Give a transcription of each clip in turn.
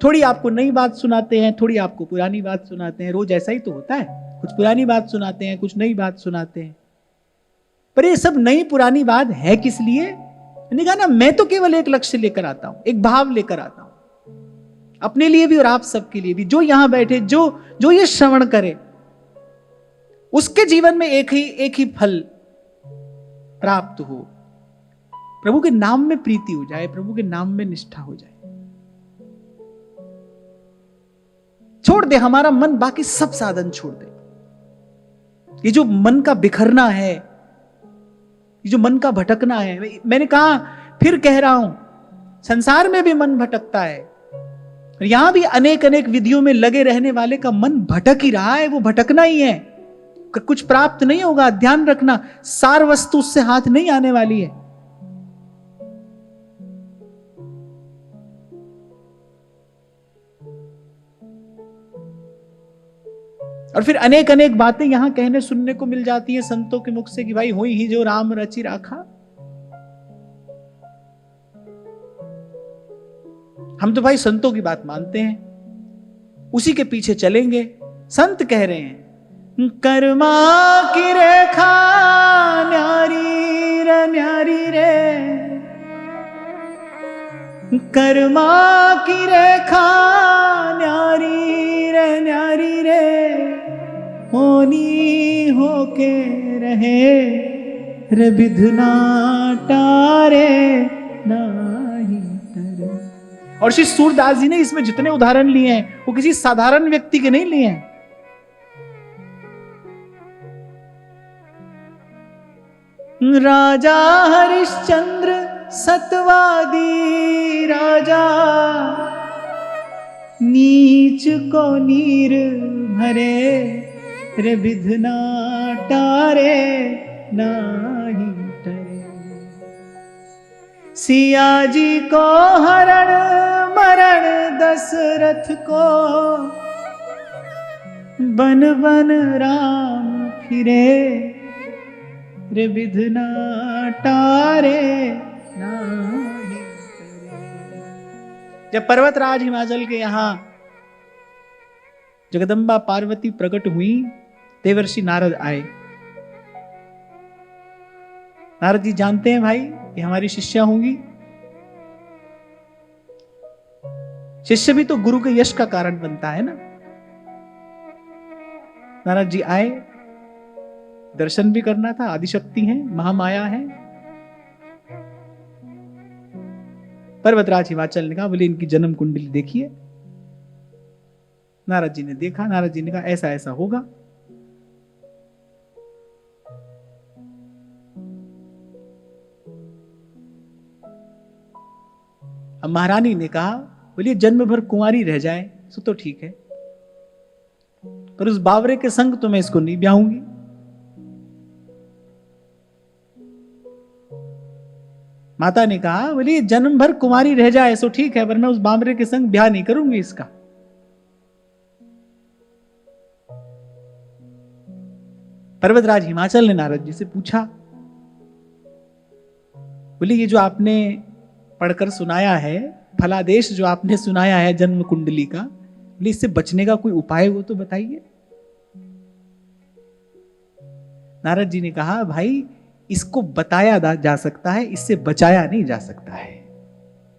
थोड़ी आपको नई बात सुनाते हैं, थोड़ी आपको पुरानी बात सुनाते हैं। रोज ऐसा ही तो होता है, कुछ पुरानी बात सुनाते हैं, कुछ नई बात सुनाते हैं। पर ये सब नई पुरानी बात है किस लिए? मैंने कहा ना, मैं तो केवल एक लक्ष्य लेकर आता हूं, एक भाव लेकर आता हूं, अपने लिए भी और आप सबके लिए भी। जो यहां बैठे, जो ये श्रवण करे, उसके जीवन में एक ही फल प्राप्त हो। प्रभु के नाम में प्रीति हो जाए, प्रभु के नाम में निष्ठा हो जाए। छोड़ दे हमारा मन बाकी सब साधन छोड़ दे। ये जो मन का बिखरना है, ये जो मन का भटकना है, मैंने कहा फिर कह रहा हूं, संसार में भी मन भटकता है। यहां भी अनेक अनेक विधियों में लगे रहने वाले का मन भटक ही रहा है, वो भटकना ही है, कुछ प्राप्त नहीं होगा। ध्यान रखना, सार वस्तु उससे हाथ नहीं आने वाली है। और फिर अनेक अनेक बातें यहां कहने सुनने को मिल जाती हैं संतों के मुख से कि भाई होई ही जो राम रचि राखा। हम तो भाई संतों की बात मानते हैं, उसी के पीछे चलेंगे। संत कह रहे हैं, कर्मा की रेखा न्यारी रे, कर्मा की रेखा न्यारी रे, होनी होके रहे रे विधना टारे नाही तरे। और श्री सूरदास जी ने इसमें जितने उदाहरण लिए हैं वो किसी साधारण व्यक्ति के नहीं लिए हैं। राजा हरिश्चंद्र सतवादी राजा, नीच को नीर भरे रे विधना टारे नाही टरे। सिया जी को हरण मरण दशरथ को, बन बन राम फिरे रे विधना टारे नाही टरे। जब पर्वतराज हिमाचल के यहां जगदम्बा पार्वती प्रकट हुई, देवर्षि नारद आए। नारद जी जानते हैं भाई ये हमारी शिष्या होंगी। शिष्य भी तो गुरु के यश का कारण बनता है ना। नारद जी आए, दर्शन भी करना था, आदिशक्ति हैं, महामाया है। पर्वतराज हिमाचल ने कहा, बोले इनकी जन्म कुंडली देखिए। नारद जी ने देखा, नारद जी ने कहा ऐसा ऐसा होगा। अब महारानी ने कहा, बोलिए जन्म भर कुंवारी रह जाए सो तो ठीक है, पर उस बावरे के संग तो मैं इसको नहीं ब्याहूंगी। माता ने कहा, बोलिए जन्म भर कुंवारी रह जाए सो ठीक है, पर मैं उस बावरे के संग ब्याह नहीं करूंगी इसका। पर्वतराज हिमाचल ने नारद जी से पूछा, बोले ये जो आपने पढ़कर सुनाया है, फलादेश जो आपने सुनाया है जन्म कुंडली का, बोले इससे बचने का कोई उपाय हो तो बताइए। नारद जी ने कहा, भाई इसको बताया जा सकता है, इससे बचाया नहीं जा सकता है।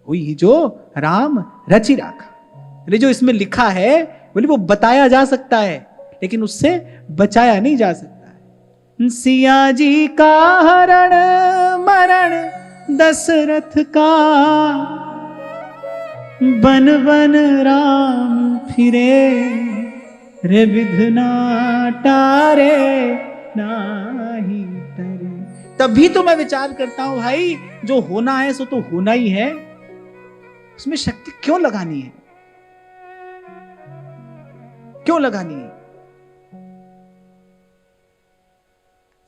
हुई ही जो राम रचि राखा, बोले जो इसमें लिखा है बोले वो बताया जा सकता है, लेकिन उससे बचाया नहीं जा सकता है। सिया जी का हरण मरण दशरथ का, बन बन राम फिरे रे विधना टारे नाही तरे। तभी तो मैं विचार करता हूं भाई, जो होना है सो तो होना ही है, उसमें शक्ति क्यों लगानी है, क्यों लगानी है।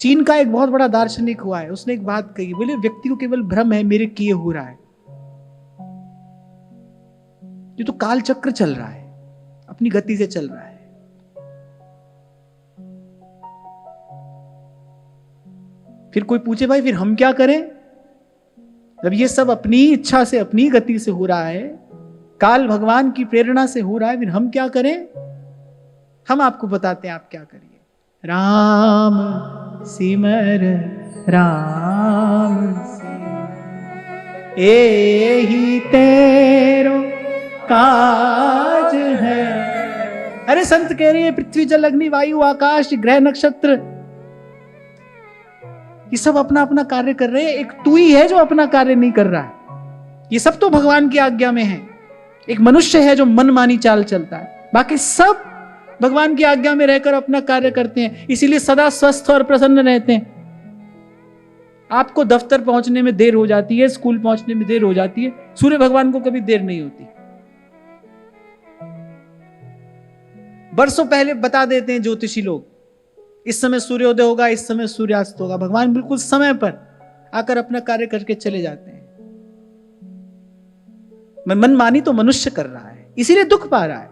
चीन का एक बहुत बड़ा दार्शनिक हुआ है, उसने एक बात कही, बोले व्यक्ति को केवल भ्रम है मेरे किए हो रहा है। ये तो काल चक्र चल रहा है, अपनी गति से चल रहा है। फिर कोई पूछे भाई फिर हम क्या करें, जब ये सब अपनी इच्छा से अपनी गति से हो रहा है, काल भगवान की प्रेरणा से हो रहा है, फिर हम क्या करें? हम आपको बताते हैं आप क्या करिए। राम सिमर राम सिमर एही तेरो काज है। अरे संत कह रहे हैं पृथ्वी जल अग्नि वायु आकाश ग्रह नक्षत्र ये सब अपना अपना कार्य कर रहे हैं, एक तू ही है जो अपना कार्य नहीं कर रहा है। ये सब तो भगवान की आज्ञा में है। एक मनुष्य है जो मनमानी चाल चलता है, बाकी सब भगवान की आज्ञा में रहकर अपना कार्य करते हैं, इसीलिए सदा स्वस्थ और प्रसन्न रहते हैं। आपको दफ्तर पहुंचने में देर हो जाती है, स्कूल पहुंचने में देर हो जाती है, सूर्य भगवान को कभी देर नहीं होती। बरसों पहले बता देते हैं ज्योतिषी लोग, इस समय सूर्योदय होगा, इस समय सूर्यास्त होगा। भगवान बिल्कुल समय पर आकर अपना कार्य करके चले जाते हैं। मनमानी तो मनुष्य कर रहा है, इसीलिए दुख पा रहा है।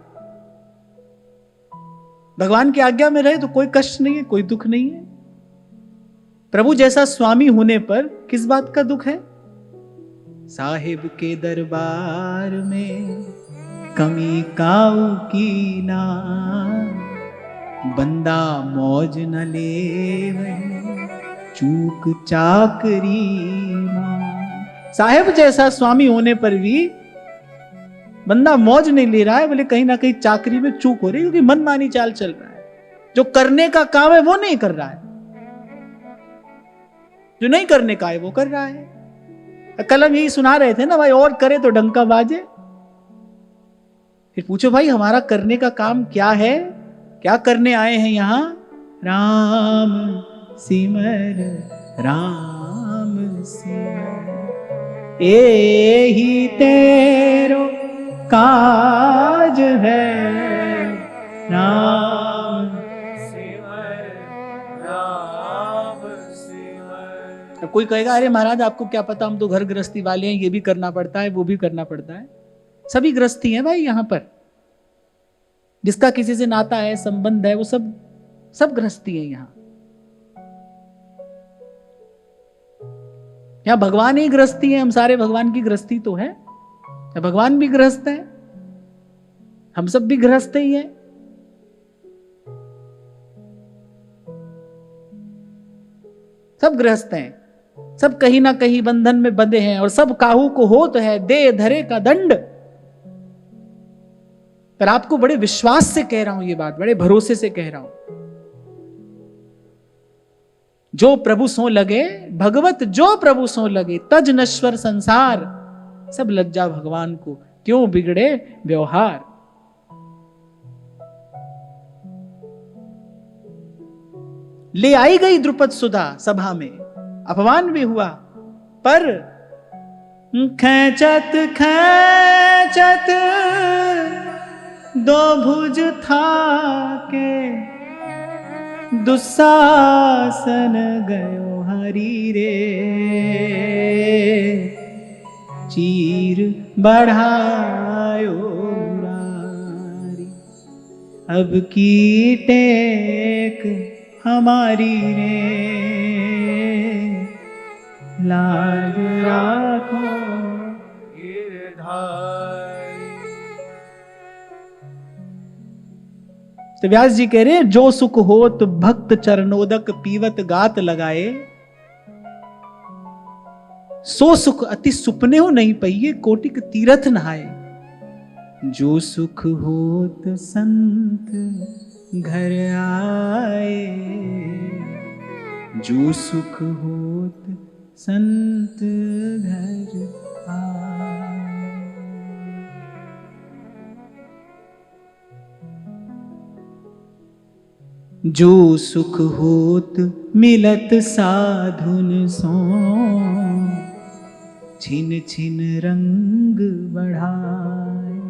भगवान की आज्ञा में रहे तो कोई कष्ट नहीं है, कोई दुख नहीं है। प्रभु जैसा स्वामी होने पर किस बात का दुख है? साहिब के दरबार में कमी काऊ की ना, बंदा मौज न ले वही चूक चाकरी मां। साहेब जैसा स्वामी होने पर भी बंदा मौज नहीं ले रहा है, बोले कहीं ना कहीं चाकरी में चूक हो रही है, क्योंकि मनमानी चाल चल रहा है। जो करने का काम है वो नहीं कर रहा है, जो नहीं करने का है वो कर रहा है। कल हम यही सुना रहे थे ना भाई, और करे तो डंका बाजे। फिर पूछो भाई हमारा करने का काम क्या है, क्या करने आए हैं यहां? राम सिमर राम सिमर एही तेरो काज है। राम सिमर राम सिमर। अब कोई कहेगा अरे महाराज आपको क्या पता, हम तो घर गृहस्थी वाले हैं, ये भी करना पड़ता है वो भी करना पड़ता है। सभी गृहस्थी हैं भाई यहां पर, जिसका किसी से नाता है संबंध है वो सब गृहस्थी है। यहां भगवान ही गृहस्थी है, हम सारे भगवान की गृहस्थी तो है। भगवान भी गृहस्थ है, हम सब भी गृहस्थ ही हैं। सब गृहस्थ हैं, सब कहीं ना कहीं बंधन में बंधे हैं, और सब काहू को होत है दे धरे का दंड। पर आपको बड़े विश्वास से कह रहा हूं ये बात, बड़े भरोसे से कह रहा हूं, जो प्रभु सो लगे भगवत, जो प्रभु सो लगे तज नश्वर संसार। सब लज्जा भगवान को, क्यों बिगड़े व्यवहार। ले आई गई द्रुपद सुधा सभा में, अपमान भी हुआ, पर खैचत खैचत दो भुज था के दुशासन गयो हरि रे। चीर बढ़ायो मुरारी, अब की टेक हमारी रे। लाज राखो गिरधारी। तो व्यास जी कह रहे हैं जो सुख होत भक्त चरणोदक पीवत गात लगाए, सो सुख अति सुपने हो नहीं पइये कोटिक तीरथ नहाए। जो सुख होत संत घर आए, जो सुख होत संत घर आए। जो सुख होत मिलत साधुन सो, छिन छिन रंग बढ़ाए।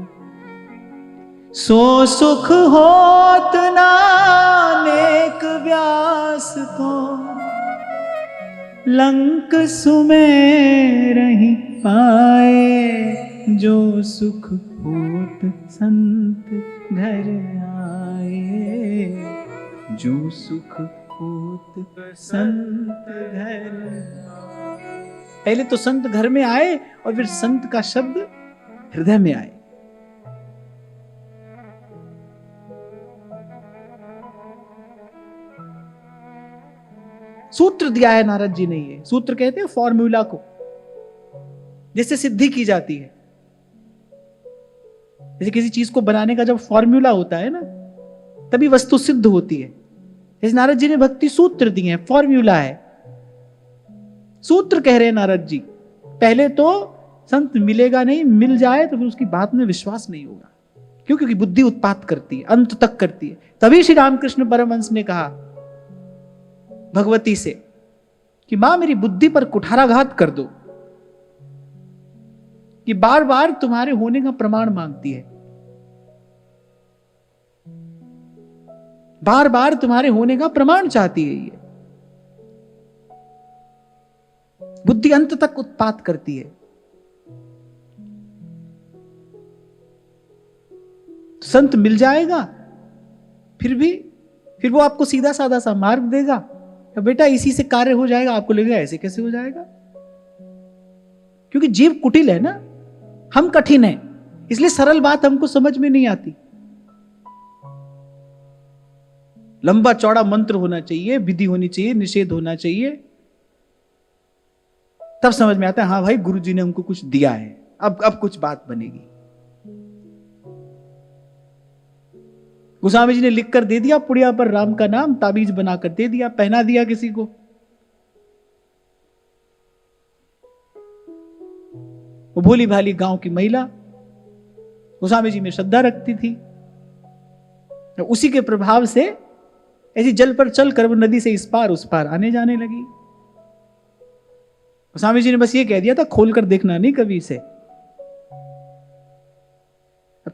सो सुख होत नानेक व्यास को, लंक सुमेरहि पाए। जो सुख होत संत घर आए, जो सुख होत संत घर। पहले तो संत घर में आए और फिर संत का शब्द हृदय में आए। सूत्र दिया है नारद जी ने। ये सूत्र कहते हैं फॉर्मूला को, जिससे सिद्धि की जाती है। जैसे किसी चीज को बनाने का जब फॉर्मूला होता है ना, तभी वस्तु सिद्ध होती है। जैसे नारद जी ने भक्ति सूत्र दिए हैं, फॉर्मूला है, सूत्र कह रहे हैं नारद जी। पहले तो संत मिलेगा नहीं, मिल जाए तो फिर उसकी बात में विश्वास नहीं होगा। क्यों? क्योंकि बुद्धि उत्पात करती है, अंत तक करती है। तभी श्री रामकृष्ण परमहंस ने कहा भगवती से कि मां मेरी बुद्धि पर कुठाराघात कर दो, कि बार बार तुम्हारे होने का प्रमाण मांगती है, बार बार तुम्हारे होने का प्रमाण चाहती है। ये बुद्धि अंत तक उत्पात करती है। संत मिल जाएगा, फिर वो आपको सीधा साधा सा मार्ग देगा, बेटा इसी से कार्य हो जाएगा। आपको लगेगा ऐसे कैसे हो जाएगा? क्योंकि जीव कुटिल है ना, हम कठिन है, इसलिए सरल बात हमको समझ में नहीं आती। लंबा चौड़ा मंत्र होना चाहिए, विधि होनी चाहिए, निषेध होना चाहिए, तब समझ में आता है हाँ भाई गुरु जी ने हमको कुछ दिया है, अब कुछ बात बनेगी। गोस्वामी जी ने लिखकर दे दिया पुड़िया पर राम का नाम, ताबीज बनाकर दे दिया, पहना दिया किसी को। वो भोली भाली गांव की महिला गोस्वामी जी में श्रद्धा रखती थी, उसी के प्रभाव से ऐसी जल पर चलकर वो नदी से इस पार उस पार आने जाने लगी। गोस्वामी जी ने बस ये कह दिया था खोलकर देखना नहीं कभी इसे।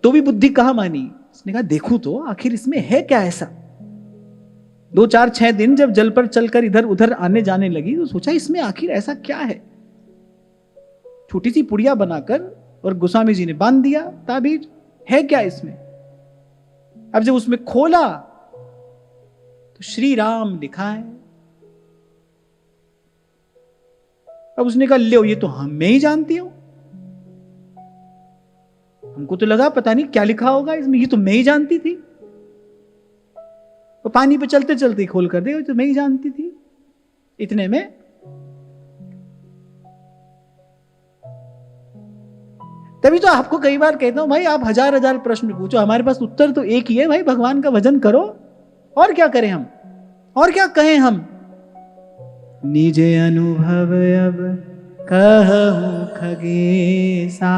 तो भी बुद्धि कहां मानी, उसने कहा देखूं तो आखिर इसमें है क्या ऐसा। 2 4 6 दिन जब जल पर चलकर इधर उधर आने जाने लगी तो सोचा इसमें आखिर ऐसा क्या है। छोटी सी पुड़िया बनाकर और गोस्वामी जी ने बांध दिया ताबीज, है क्या इसमें। अब जब उसमें खोला तो श्री राम लिखा है। अब उसने कहा लो ये तो मैं ही जानती हूं, हमको तो लगा पता नहीं क्या लिखा होगा इसमें, ये तो मैं ही जानती थी। तो पानी पे चलते चलते खोल कर दे, तो मैं ही जानती थी। इतने में तभी तो आपको कई बार कहता हूं भाई आप हजार प्रश्न पूछो, हमारे पास उत्तर तो एक ही है भाई, भगवान का भजन करो। और क्या करें हम, और क्या कहें हम। निज अनुभव अब कहूं खगेसा,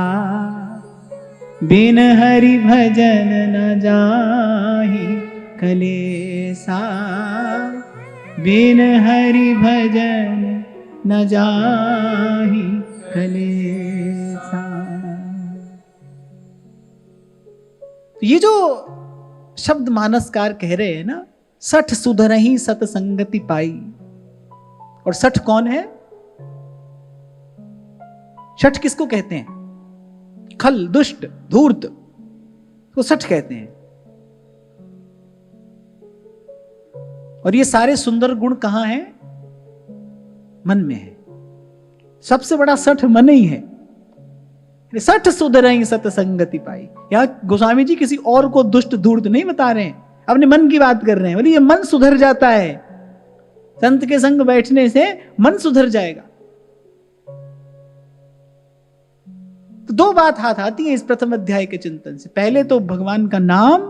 बिन हरि भजन न जाहि कलेसा, बिन हरि भजन न जाहि कलेसा। ये जो शब्द मानसकार कह रहे हैं ना, सठ सुधरहि सतसंगति पाई। और सठ कौन है? सठ किसको कहते हैं? खल, दुष्ट, धूर्त को सठ कहते हैं। और ये सारे सुंदर गुण कहां हैं? मन में है। सबसे बड़ा सठ मन ही है। सठ सुधरहि सतसंगति पाई। यहां गोस्वामी जी किसी और को दुष्ट धूर्त नहीं बता रहे हैं, अपने मन की बात कर रहे हैं। बोले ये मन सुधर जाता है, संत के संग बैठने से मन सुधर जाएगा। तो 2 बात हाथ आती है इस प्रथम अध्याय के चिंतन से। पहले तो भगवान का नाम,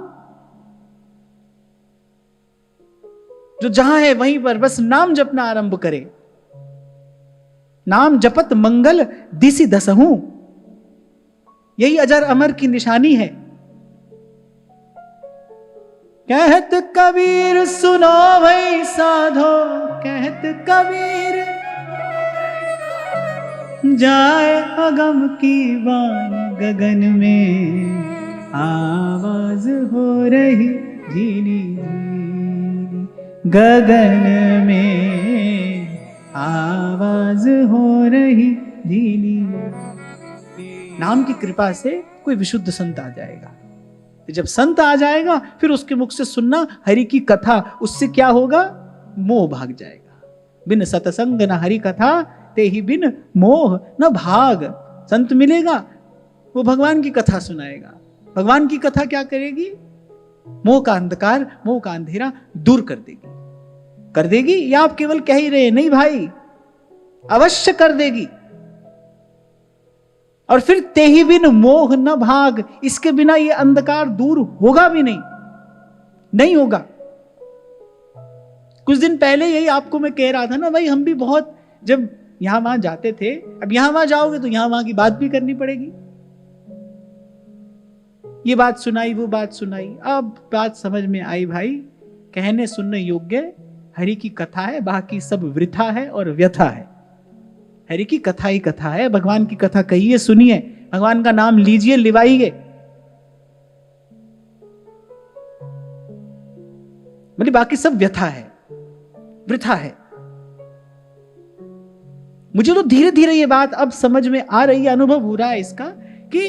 जो जहां है वहीं पर बस नाम जपना आरंभ करे। नाम जपत मंगल दिसि दसहूं, यही अजर अमर की निशानी है। कहत कबीर सुनो भई साधो, कहत कबीर जाए अगम की वाणी, गगन में आवाज हो रही झीली, गगन में आवाज हो रही झीली। नाम की कृपा से कोई विशुद्ध संत आ जाएगा। जब संत आ जाएगा फिर उसके मुख से सुनना हरि की कथा, उससे क्या होगा? मोह भाग जाएगा। बिन सतसंग न हरि कथा, ते ही बिन मोह न भाग। संत मिलेगा, वो भगवान की कथा सुनाएगा। भगवान की कथा क्या करेगी? मोह का अंधकार, मोह का अंधेरा दूर कर देगी। कर देगी या आप केवल कह ही रहे हैं? नहीं भाई, अवश्य कर देगी। और फिर ते ही बिन मोह न भाग, इसके बिना ये अंधकार दूर होगा भी नहीं होगा। कुछ दिन पहले यही आपको मैं कह रहा था ना भाई, हम भी बहुत जब यहां वहां जाते थे, अब यहां वहां जाओगे तो यहां वहां की बात भी करनी पड़ेगी। ये बात सुनाई, वो बात सुनाई, अब बात समझ में आई भाई, कहने सुनने योग्य हरि की कथा है, बाकी सब वृथा है और व्यथा है। हरि की कथा ही कथा है, भगवान की कथा कहिए, सुनिए, भगवान का नाम लीजिए, लिवाइए, मतलब बाकी सब व्यथा है, वृथा है। मुझे तो धीरे धीरे ये बात अब समझ में आ रही है, अनुभव हो रहा है इसका कि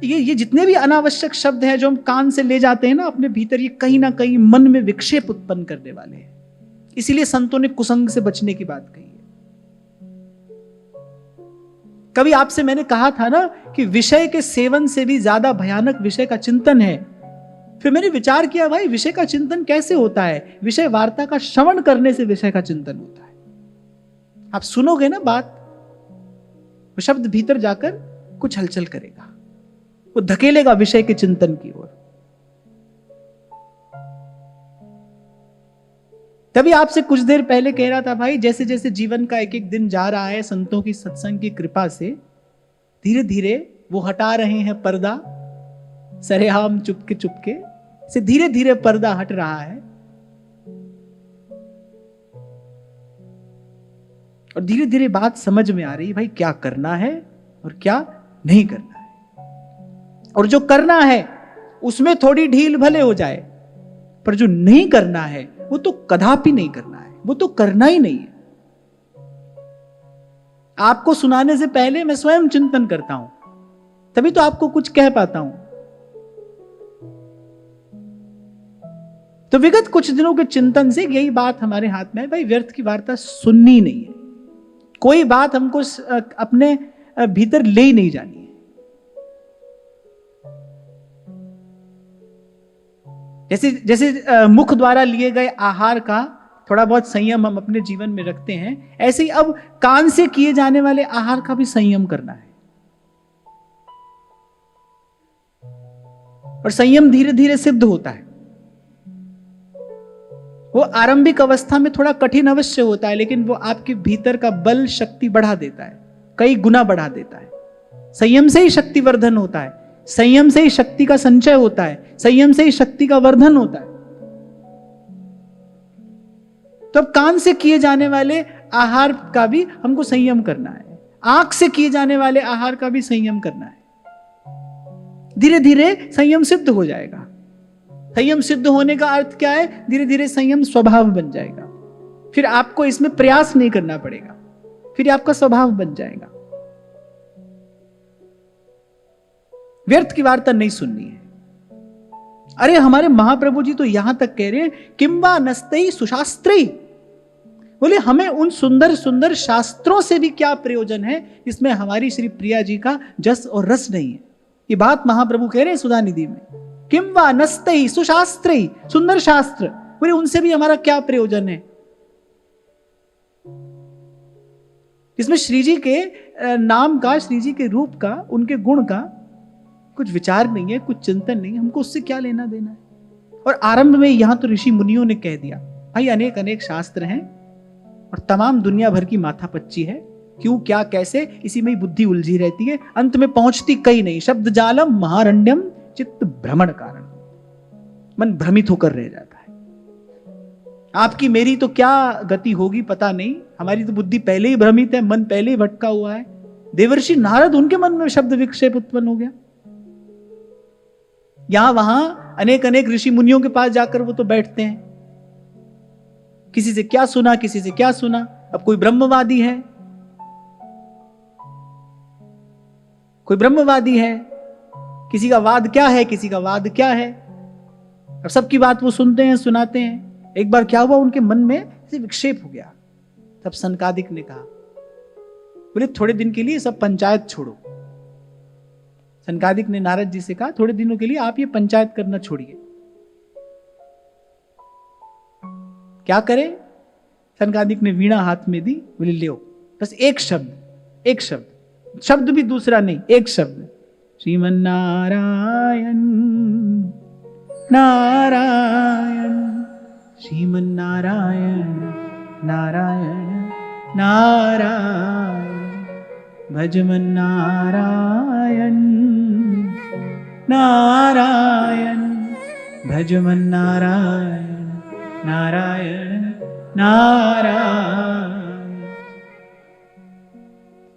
ये जितने भी अनावश्यक शब्द हैं जो हम कान से ले जाते हैं ना अपने भीतर, ये कहीं ना कहीं मन में विक्षेप उत्पन्न करने वाले हैं। इसीलिए संतों ने कुसंग से बचने की बात कही है। कभी आपसे मैंने कहा था ना कि विषय के सेवन से भी ज्यादा भयानक विषय का चिंतन है। फिर मैंने विचार किया, भाई विषय का चिंतन कैसे होता है? विषय वार्ता का श्रवण करने से विषय का चिंतन होता है। आप सुनोगे ना बात, वो शब्द भीतर जाकर कुछ हलचल करेगा, वो धकेलेगा विषय के चिंतन की ओर। तभी आपसे कुछ देर पहले कह रहा था भाई, जैसे जैसे जीवन का एक एक दिन जा रहा है, संतों की सत्संग की कृपा से धीरे धीरे वो हटा रहे हैं पर्दा, सरेआम चुपके चुपके से धीरे धीरे पर्दा हट रहा है, और धीरे धीरे बात समझ में आ रही है भाई क्या करना है और क्या नहीं करना है। और जो करना है उसमें थोड़ी ढील भले हो जाए, पर जो नहीं करना है वो तो कदापि नहीं करना है, वो तो करना ही नहीं है। आपको सुनाने से पहले मैं स्वयं चिंतन करता हूं, तभी तो आपको कुछ कह पाता हूं। तो विगत कुछ दिनों के चिंतन से यही बात हमारे हाथ में है, भाई व्यर्थ की वार्ता सुननी नहीं है, कोई बात हमको अपने भीतर ले ही नहीं जानी है। जैसे जैसे मुख द्वारा लिए गए आहार का थोड़ा बहुत संयम हम अपने जीवन में रखते हैं, ऐसे ही अब कान से किए जाने वाले आहार का भी संयम करना है। और संयम धीरे धीरे सिद्ध होता है। वो आरंभिक अवस्था में थोड़ा कठिन अवश्य होता है, लेकिन वो आपके भीतर का बल शक्ति बढ़ा देता है, कई गुना बढ़ा देता है। संयम से ही शक्ति वर्धन होता है, संयम से ही शक्ति का संचय होता है, संयम से ही शक्ति का वर्धन होता है। तो अब कान से किए जाने वाले आहार का भी हमको संयम करना है, आंख से किए जाने वाले आहार का भी संयम करना है। धीरे धीरे संयम सिद्ध हो जाएगा। संयम सिद्ध होने का अर्थ क्या है? धीरे धीरे संयम स्वभाव बन जाएगा, फिर आपको इसमें प्रयास नहीं करना पड़ेगा, फिर आपका स्वभाव बन जाएगा। व्यर्थ की वार्ता नहीं सुननी है। अरे हमारे महाप्रभु जी तो यहां तक कह रहे हैं, किंबा नस्तई सुशास्त्री, बोले हमें उन सुंदर सुंदर शास्त्रों से भी क्या प्रयोजन है जिसमें हमारी श्री प्रिया जी का जस और रस नहीं है। ये बात महाप्रभु कह रहे हैं सुधा निधि में, किंवा नस्तई सुशास्त्री, सुंदर शास्त्र, बोले उनसे भी हमारा क्या प्रयोजन है। इसमें श्री जी के नाम का, श्री जी के रूप का, उनके गुण का कुछ विचार नहीं है, कुछ चिंतन नहीं है, हमको उससे क्या लेना देना है। और आरंभ में यहां तो ऋषि मुनियों ने कह दिया, भाई अनेक अनेक शास्त्र हैं और तमाम दुनिया भर की माथापच्ची है, क्यों क्या कैसे इसी में ही बुद्धि उलझी रहती है, अंत में पहुंचती कहीं नहीं। शब्द जालम महारण्यम चित्त भ्रमण कारण, मन भ्रमित होकर रह जाता है। आपकी मेरी तो क्या गति होगी पता नहीं, हमारी तो बुद्धि पहले ही भ्रमित है, मन पहले ही भटका हुआ है। देवर्षि नारद, उनके मन में शब्द विक्षेप उत्पन्न हो गया। यहां वहां अनेक अनेक ऋषि मुनियों के पास जाकर वो तो बैठते हैं, किसी से क्या सुना, किसी से क्या सुना। अब कोई ब्रह्मवादी है, कोई ब्रह्मवादी है, किसी का वाद क्या है, किसी का वाद क्या है। अब सबकी बात वो सुनते हैं, सुनाते हैं। एक बार क्या हुआ, उनके मन में ऐसे विक्षेप हो गया। तब सनकादिक ने कहा, बोले थोड़े दिन के लिए सब पंचायत छोड़ो। सनकादिक ने नारद जी से कहा, थोड़े दिनों के लिए आप ये पंचायत करना छोड़िए। क्या करे? सनकादिक ने वीणा हाथ में दी, बोले ले बस एक शब्द, एक शब्द, शब्द भी दूसरा नहीं, एक शब्द, श्रीमन नारायण नारायण श्रीमन नारायण नारायण नारायण भजमन नारायण नारायण भजमन नारायण नारायण नारायण।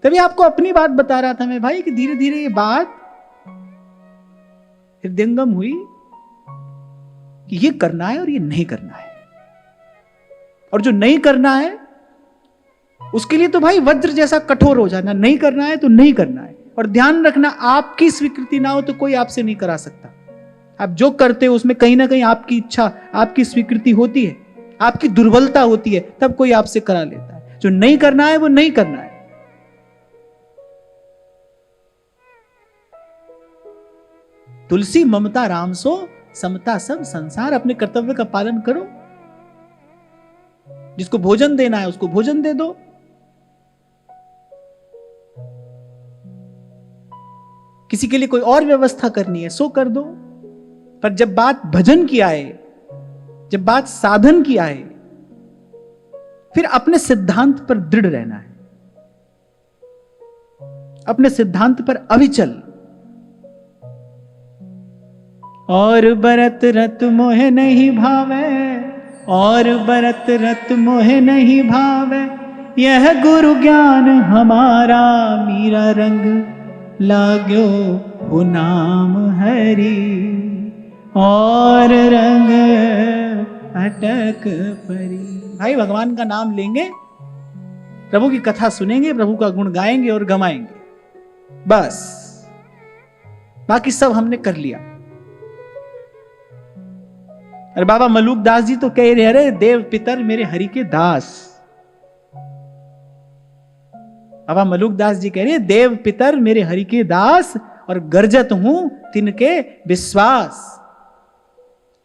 तभी आपको अपनी बात बता रहा था मैं भाई कि धीरे धीरे ये बात हृदयंगम हुई कि ये करना है और ये नहीं करना है, और जो नहीं करना है उसके लिए तो भाई वज्र जैसा कठोर हो जाना, नहीं करना है तो नहीं करना है। और ध्यान रखना, आपकी स्वीकृति ना हो तो कोई आपसे नहीं करा सकता। आप जो करते हो उसमें कहीं ना कहीं आपकी इच्छा, आपकी स्वीकृति होती है, आपकी दुर्बलता होती है, तब कोई आपसे करा लेता है। जो नहीं करना है वो नहीं करना है। तुलसी ममता राम सो समता सब संसार। अपने कर्तव्य का पालन करो, जिसको भोजन देना है उसको भोजन दे दो, किसी के लिए कोई और व्यवस्था करनी है सो कर दो। पर जब बात भजन की आए, जब बात साधन की आए, फिर अपने सिद्धांत पर दृढ़ रहना है, अपने सिद्धांत पर अविचल। और बरत रत मोहे नहीं भावे, और बरत रत मोहे नहीं भावे, यह गुरु ज्ञान हमारा मीरा रंग लाग्यो वो नाम हरि, और रंग अटक परी। भाई भगवान का नाम लेंगे, प्रभु की कथा सुनेंगे, प्रभु का गुण गाएंगे और गमाएंगे, बस बाकी सब हमने कर लिया। अरे बाबा मलूक दास जी तो कह रहे, अरे देव पितर मेरे हरि के दास। बाबा मलूक दास जी कह रहे, देव पितर मेरे हरि के दास, और गर्जत हूं तिनके विश्वास।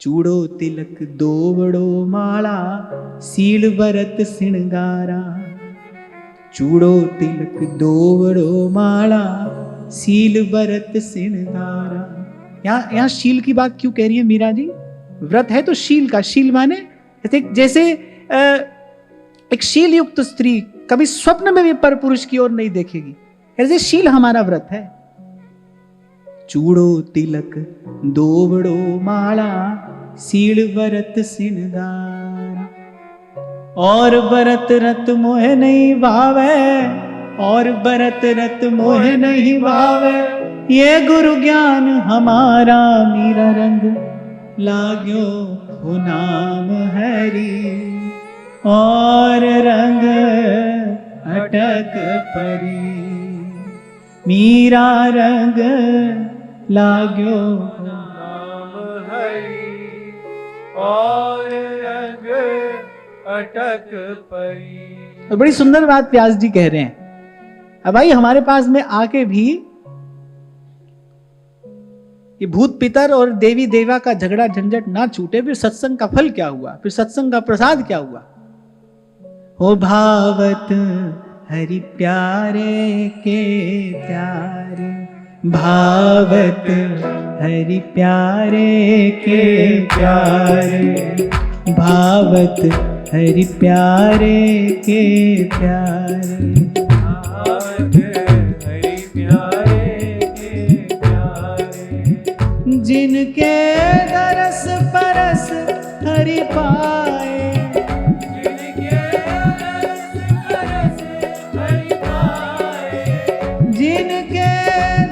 चूड़ो तिलक दोवड़ो माला, सील बरत सिणगारा। चूड़ो तिलक दोवड़ो माला, सील बरत सिणगारा। यहां शील की बात क्यों कह रही है मीरा जी? व्रत है तो शील का, शील माने जैसे एक शील युक्त स्त्री कभी स्वप्न में भी पर पुरुष की ओर नहीं देखेगी, ऐसे शील हमारा व्रत है। चूड़ो तिलक दोवड़ो माला, सील बरत सिणगारा। और बरत रत मोहे नहीं भावे, और बरत रत मोहे नहीं भावे, ये गुरु ज्ञान हमारा मीरा रंग लाग्यो वो नाम हरि, और रंग अटक परी। मीरा रंग लाग्यो नाम हरि, और रंग अटक परी। और बड़ी सुंदर बात व्यास जी कह रहे हैं। अब भाई हमारे पास में आके भी ये भूत पितर और देवी देवा का झगड़ा झंझट ना छूटे, फिर सत्संग का फल क्या हुआ, फिर सत्संग का प्रसाद क्या हुआ? हो भावत हरि प्यारे के प्यारे, भावत हरि प्यारे के प्यारे, भावत हरि प्यारे के प्यारे, भावत हरि प्यारे के प्यारे। जिनके दरस परस हरि पाए, जिनके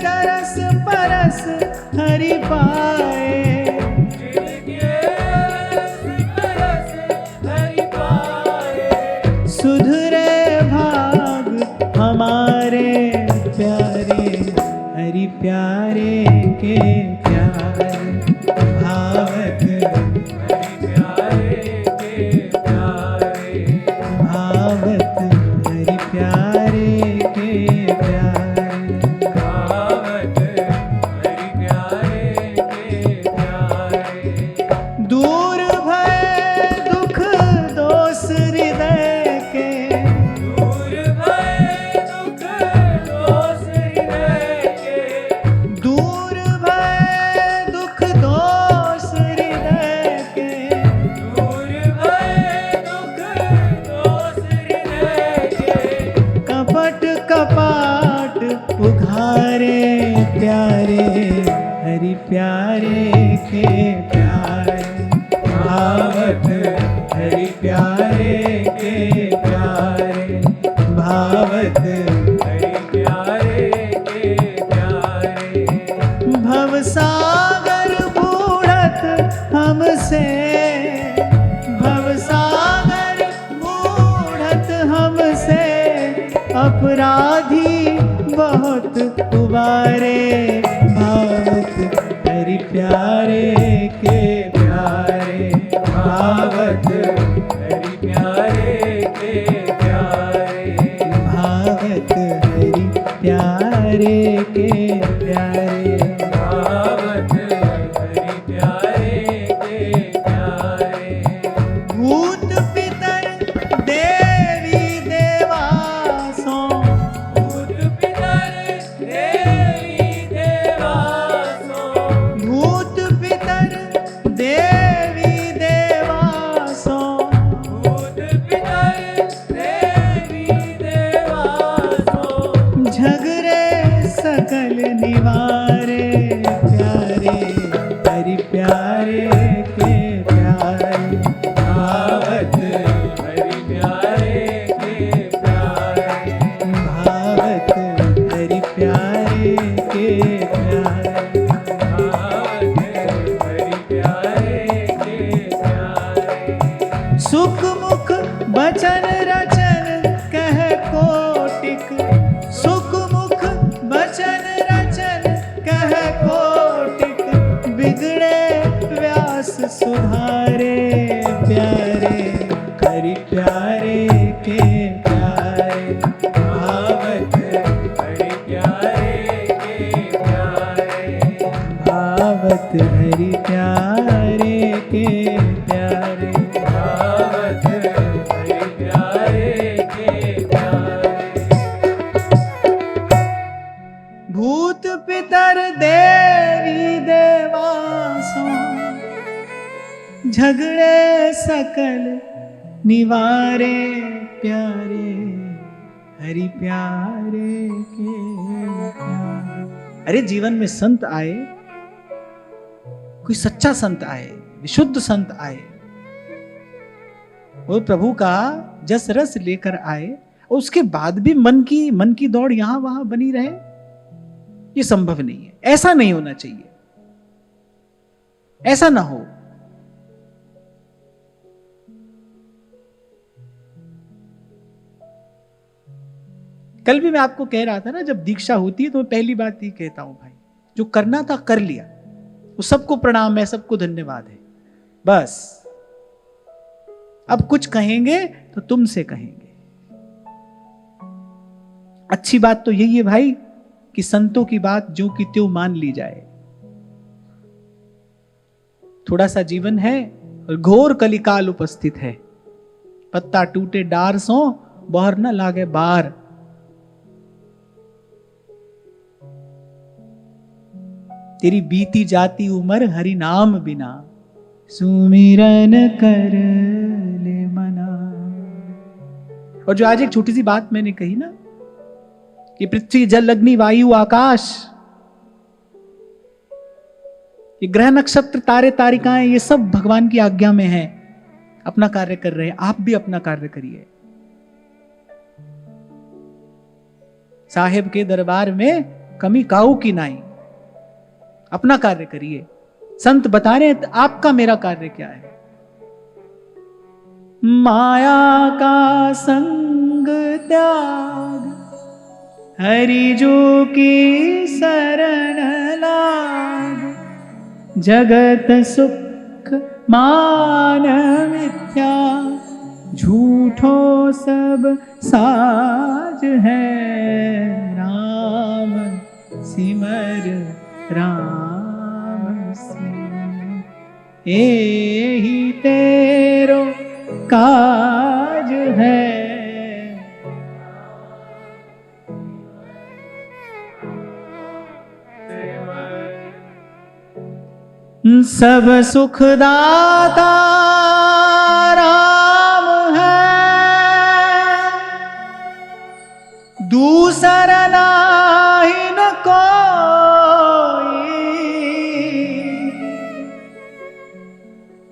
दरस परस हरि पाए, सुधरे भाग हमारे प्यारे, हरि प्यारे के प्यारे, भावत हरि प्यारे के के प्यारे, भावत हरि प्यारे के प्यारे, भावत हरि प्यारे के प्यारे। भवसागर बूढ़त हमसे, भवसागर बूढ़त हमसे, अपराधी बहुत उबारे, भावत हरि प्यारे के प्यारे, भावत हरि प्यारे के प्यारे, भावत हरि प्यारे के प्यारे, भावत हरि प्यारे के प्यारे। भूत पितर देवी देवासो, भूत पितर देवी देवासो, भूत पितर देवी देवासो, भूत पितर देवी देवासो, झगरे सकल निवारे, प्यारे हरि प्यारे के प्यारे, भावत हरि प्यारे के प्यारे, भावत हरि प्यारे के प्यारे, भावत हरि प्यारे के प्यारे। सुख मुख बचन रचन कह कोटिक, सुख मुख बचन रचन कह कोटिक, बिगड़े व्यास सुधारे, प्यारे हरि प्यारे के प्यारे, भावत हरि प्यारे के प्यारे, भावत हरि प्यारे के प्यारे, भावत हरि प्यारे के प्यारे। भूत पितर देवी देवासो, झगड़े सकल निवारे, प्यारे हरि प्यारे के प्यारे। अरे जीवन में संत आए, कोई सच्चा संत आए, विशुद्ध संत आए, और प्रभु का जस रस लेकर आए, और उसके बाद भी मन की दौड़ यहां वहां बनी रहे, ये संभव नहीं है। ऐसा नहीं होना चाहिए, ऐसा ना हो। कल भी मैं आपको कह रहा था ना, जब दीक्षा होती है तो मैं पहली बात ये कहता हूं, भाई जो करना था कर लिया, वो सबको प्रणाम है, सबको धन्यवाद है, बस अब कुछ कहेंगे तो तुमसे कहेंगे। अच्छी बात तो यही है भाई कि संतों की बात जो कि त्यों मान ली जाए। थोड़ा सा जीवन है और घोर कलिकाल उपस्थित है, पत्ता टूटे डार सो बहर न लागे बार। तेरी बीती जाती उम्र हरि नाम बिना, सुमिरन कर ले मना। और जो आज एक छोटी सी बात मैंने कही ना कि पृथ्वी जल अग्नि वायु आकाश, ये ग्रह नक्षत्र तारे तारिकाएं, ये सब भगवान की आज्ञा में है, अपना कार्य कर रहे हैं। आप भी अपना कार्य करिए। साहेब के दरबार में कमी काऊ की नाई, अपना कार्य करिए। संत बता रहे हैं आपका मेरा कार्य क्या है। माया का संग त्याग, हरि जो की शरण लाग, जगत सुख मान मिथ्या, झूठो सब साज है, राम सिमर राम सिमर, एही तेरो काज है। सब सुखदाता राम है, दूसरा नाहीं न कोई,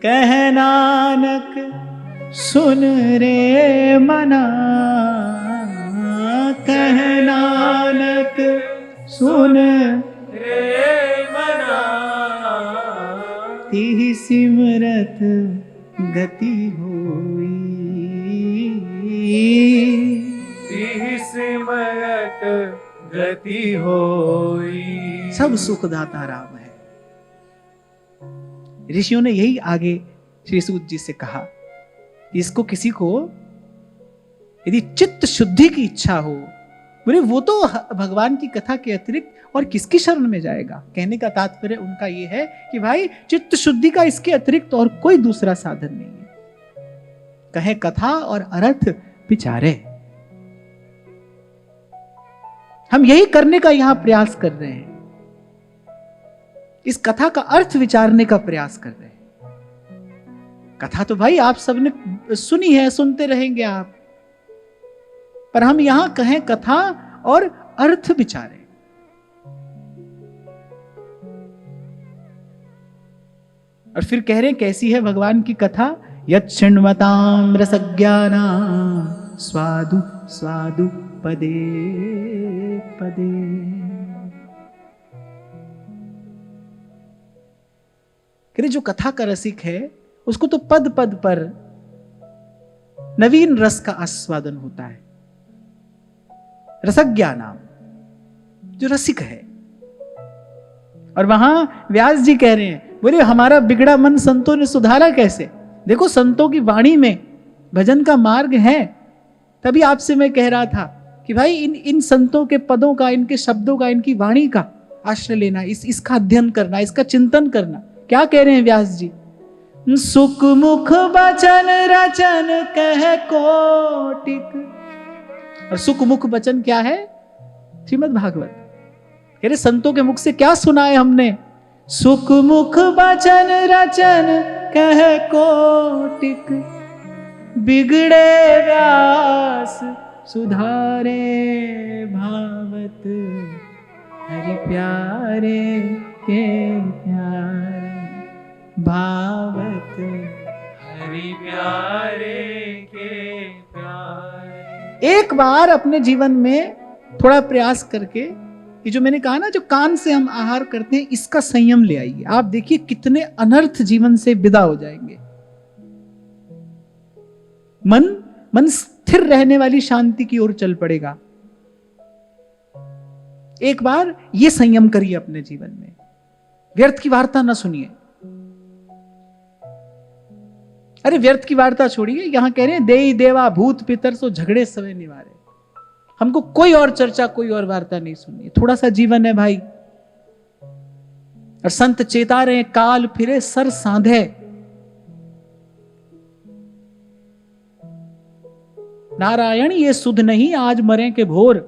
कह नानक सुन रे मना, कह नानक सुन रे मना, तिहि सिमरत गति होई, तिहि सिमरत गति होई। सब सुखदाता राम है। ऋषियों ने यही आगे श्री सूत जी से कहा कि इसको किसी को यदि चित्त शुद्धि की इच्छा हो, बोले वो तो भगवान की कथा के अतिरिक्त और किसकी शरण में जाएगा। कहने का तात्पर्य उनका ये है कि भाई चित्त शुद्धि का इसके अतिरिक्त और कोई दूसरा साधन नहीं है। कहे कथा और अर्थ विचारे। हम यही करने का यहां प्रयास कर रहे हैं, इस कथा का अर्थ विचारने का प्रयास कर रहे हैं। कथा तो भाई आप सबने सुनी है, सुनते रहेंगे आप, पर हम यहां कहें कथा और अर्थ विचारें। और फिर कह रहे हैं कैसी है भगवान की कथा, यत् शृण्वतां रसज्ञाना स्वादु स्वादु पदे पदे। जो कथा का रसिक है उसको तो पद पद पर नवीन रस का आस्वादन होता है। रसज्ञा नाम, जो रसिक है। और वहां व्यास जी कह रहे हैं, बोले हमारा बिगड़ा मन संतों ने सुधारा कैसे। देखो संतों की वाणी में भजन का मार्ग है। तभी आपसे मैं कह रहा था कि भाई इन संतों के पदों का, इनके शब्दों का, इनकी वाणी का आश्रय लेना, इसका अध्ययन करना, इसका चिंतन करना। क्या कह रहे हैं व्यास जी, सुख मुख बचन रचन कह कोटिक। और सुख मुख बचन क्या है, श्रीमद् भागवत। कह रहे संतों के मुख से क्या सुना है हमने, सुख मुख बचन रचन कह कोटिक, बिगड़े व्यास सुधारे भावत, हरि प्यारे के प्यारे भावत, हरि प्यारे के प्यारे। एक बार अपने जीवन में थोड़ा प्रयास करके, ये जो मैंने कहा ना, जो कान से हम आहार करते हैं, इसका संयम ले आइए। आप देखिए कितने अनर्थ जीवन से विदा हो जाएंगे। मन स्थिर रहने वाली शांति की ओर चल पड़ेगा। एक बार ये संयम करिए अपने जीवन में। व्यर्थ की वार्ता ना सुनिए। अरे व्यर्थ की वार्ता छोड़िए, यहां कह रहे हैं देई देवा भूत पितर सो झगड़े सवे निवारे। हमको कोई और चर्चा, कोई और वार्ता नहीं सुननी। थोड़ा सा जीवन है भाई। और संत चेता रहे, काल फिरे सर सांधे। नारायण ये सुध नहीं, आज मरे के भोर।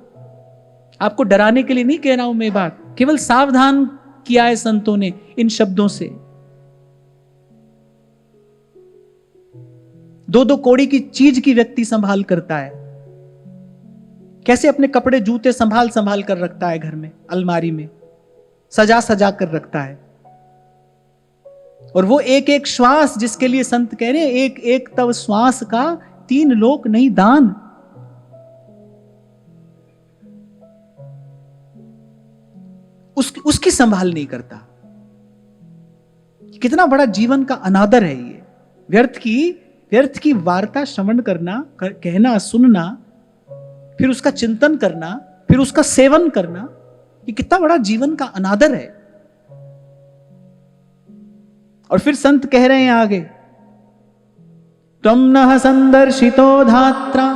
आपको डराने के लिए नहीं कह रहा हूं मैं बात, केवल सावधान किया है संतों ने इन शब्दों से। दो दो कौड़ी की चीज की व्यक्ति संभाल करता है। कैसे अपने कपड़े जूते संभाल संभाल कर रखता है, घर में अलमारी में सजा सजा कर रखता है। और वो एक एक श्वास जिसके लिए संत कह रहे हैं, एक एक तव श्वास का 3 लोक नहीं दान। उसकी संभाल नहीं करता। कितना बड़ा जीवन का अनादर है ये। व्यर्थ की वार्ता श्रवण करना, कहना, सुनना, फिर उसका चिंतन करना, फिर उसका सेवन करना, ये कितना बड़ा जीवन का अनादर है। और फिर संत कह रहे हैं आगे, त्वं नः संदर्शितो धात्रा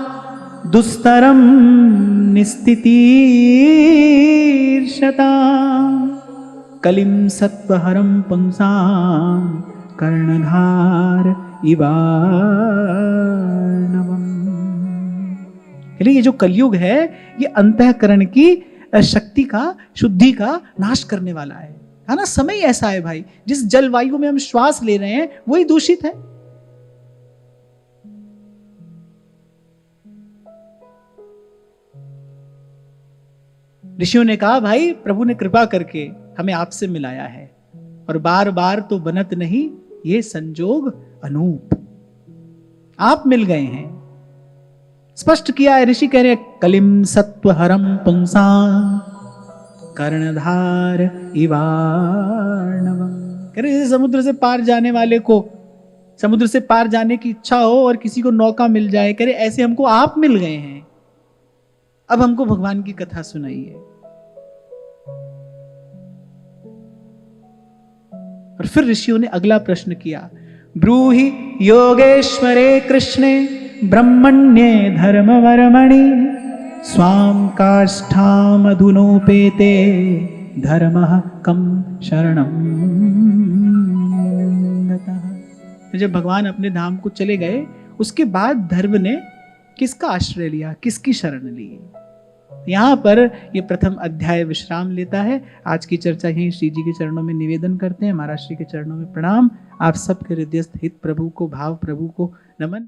दुस्तरम निस्तितीर्षता, कलिम सत्वहरम पुंसां कर्णधार इवार्णवम्। ये जो कलयुग है, ये अंतःकरण की शक्ति का, शुद्धि का नाश करने वाला है ना। समय ऐसा है भाई, जिस जलवायु में हम श्वास ले रहे हैं वही दूषित है। ऋषियों ने कहा भाई प्रभु ने कृपा करके हमें आपसे मिलाया है, और बार बार तो बनत नहीं ये संजोग अनूप, आप मिल गए हैं। स्पष्ट किया है ऋषि, कह रहे कलिम सत्वहरम पुंसा कर्णधार इवार्णवम। कह रहे समुद्र से पार जाने वाले को, समुद्र से पार जाने की इच्छा हो और किसी को नौका मिल जाए, कह रहे ऐसे हमको आप मिल गए हैं, अब हमको भगवान की कथा सुनाइए। और फिर ऋषियों ने अगला प्रश्न किया, ब्रूहि योगेश्वरे कृष्णे ब्रह्मण्ये धर्मवर्मणि स्वाम काष्ठामधुनोपेते धर्मः कम शरणं गतः। जब भगवान अपने धाम को चले गए, उसके बाद धर्म ने किसका आश्रय लिया, किसकी शरण ली? यहां पर यह प्रथम अध्याय विश्राम लेता है। आज की चर्चा यहीं श्री जी के चरणों में निवेदन करते हैं। महाराज श्री के चरणों में प्रणाम। आप सबके हृदयस्थ हित प्रभु को, भाव प्रभु को नमन।